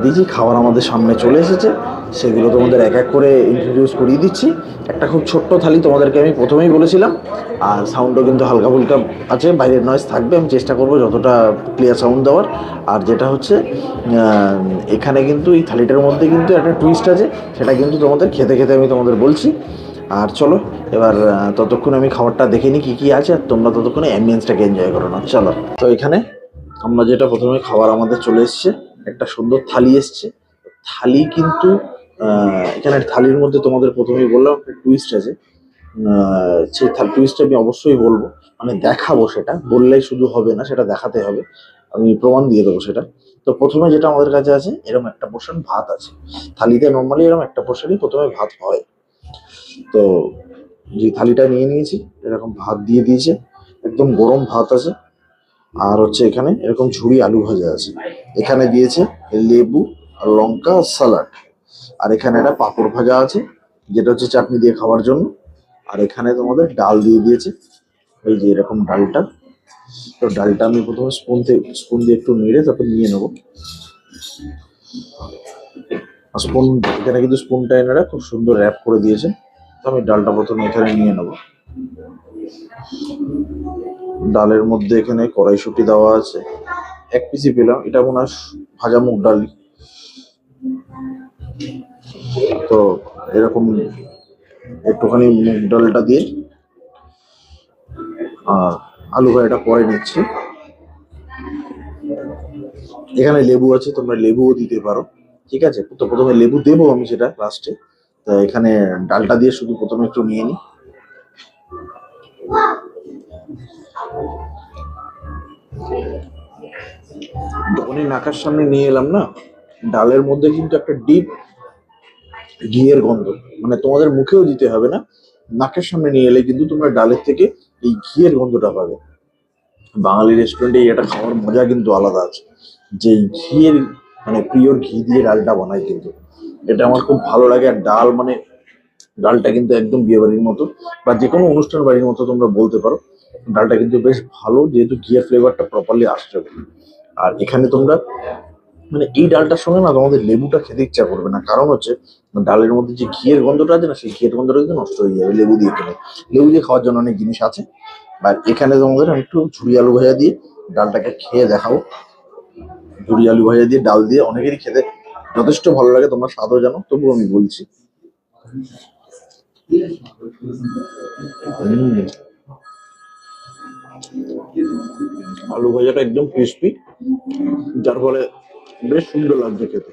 দিয়েছি, খাবার আমাদের সামনে চলে এসেছে, সেগুলো তোমাদের এক এক করে ইন্ট্রোডিউস করিয়ে দিচ্ছি। একটা খুব ছোট্ট থালি তোমাদেরকে আমি প্রথমেই বলেছিলাম, আর সাউন্ডও কিন্তু হালকা ফুলকা আছে, বাইরের নয়েজ থাকবে, আমি চেষ্টা করবো যতটা ক্লিয়ার সাউন্ড দেওয়ার। আর যেটা হচ্ছে এখানে কিন্তু এই থালিটার মধ্যে কিন্তু একটা টুইস্ট আছে, সেটা কিন্তু তোমাদের খেতে খেতে আমি তোমাদের বলছি। আর চলো এবার ততক্ষণ আমি খাবারটা দেখে নিই কী কী আছে, আর তোমরা ততক্ষণে অ্যাম্বিয়েন্সটাকে এনজয় করো না। চলো, তো এখানে আমরা যেটা প্রথমে খাবার আমাদের চলে এসছে, একটা সুন্দর থালি এসছে। থালি কিন্তু এখানে থালির মধ্যে তোমাদের প্রথমেই বললাম একটা টুইস্ট আছে। সেই টুইস্টটা আমি অবশ্যই বলবো, মানে দেখাবো, সেটা বললেই শুধু হবে না, সেটা দেখাতে হবে, আমি প্রমাণ দিয়ে দেবো সেটা। তো প্রথমে যেটা আমাদের কাছে আছে, এরকম একটা পোর্শন ভাত আছে থালিতে। নর্মালি এরকম একটা পোর্শনই প্রথমে ভাত হয়। তো যে থালিটা নিয়ে নিয়েছি, এরকম ভাত দিয়ে দিয়েছে, একদম গরম ভাত আছে। আর হচ্ছে এখানে এরকম ঝুড়ি আলু ভাজা আছে, এখানে দিয়েছে লেবু আর লঙ্কা সালাড, আর এখানে একটা পাঁপড় ভাজা আছে যেটা হচ্ছে চাটনি দিয়ে খাওয়ার জন্য। আর এখানে তোমাদের ডাল দিয়ে দিয়েছে, এই যে এরকম ডালটা। তো ডালটা আমি প্রথমে স্পুন দিয়ে একটু নেড়ে তারপর নিয়ে নেবো। স্পুন, এখানে কিন্তু স্পুনটা এনারা খুব সুন্দর র্যাপ করে দিয়েছে। তো আমি ডালটা প্রথমে এখানে নিয়ে নেবো। ডালের মধ্যে এখানে কড়াইশুঁটি দেওয়া আছে, এক পিসই পেলাম, এটা মনে হয় ভাজা মুগ ডাল। তো এরকম একটুখানি মুগ ডালটা দিয়ে আর আলু ভাজাটা পরে নিচ্ছি। এখানে লেবু আছে, তোমরা লেবুও দিতে পারো, ঠিক আছে। তো প্রথমে লেবু দেবো আমি, সেটা লাস্টে। তো এখানে ডালটা দিয়ে শুধু প্রথমে একটু নিয়ে নিই। যখনই নাকার সামনে নিয়ে এলাম না, ডালের মধ্যে কিন্তু একটা ডিপ ঘিয়ের গন্ধ, মানে তোমাদের মুখেও দিতে হবে না, নাকের সামনে নিয়ে এলে কিন্তু তোমরা ডালের থেকে এই ঘিয়ের গন্ধটা পাবে। বাঙালি রেস্টুরেন্টে এটা খাওয়ার মজা কিন্তু আলাদা আছে, যে ঘিয়ের, মানে পিওর ঘি দিয়ে ডালটা বানায় কিন্তু, এটা আমার খুব ভালো লাগে। আর ডাল মানে ডালটা কিন্তু একদম বিয়ে বাড়ির মতো, বা যে কোনো অনুষ্ঠান বাড়ির মতো তোমরা বলতে পারো। ডালটা কিন্তু বেশ ভালো, যেহেতু ঘিয়ের ফ্লেভারটা প্রপারলি আসছে। আর এখানে তোমরা মানে এই ডালটার সঙ্গে না তোমাদের লেবুটা খেতে ইচ্ছা করবে না, কারণ হচ্ছে ডালের মধ্যে যে ঘিয়ের গন্ধটা আছে না, সেই ঘিয়ের গন্ধটা কিন্তু নষ্ট হয়ে যাবে লেবু দিয়ে খেলে। লেবু দিয়ে খাওয়ার জন্য অনেক জিনিস আছে। আর এখানে তোমাদের আমি একটু ঝুড়ি আলু ভাজা দিয়ে ডালটাকে খেয়ে দেখাবো। ঝুড়ি আলু ভাজা দিয়ে ডাল দিয়ে অনেকেরই খেতে যথেষ্ট ভালো লাগে, তোমরা স্বাদও জানো, তবুও আমি বলছি। আলু ভাজাটা একদম ক্রিস্পি, যার ফলে বেশ সুন্দর লাগছে খেতে।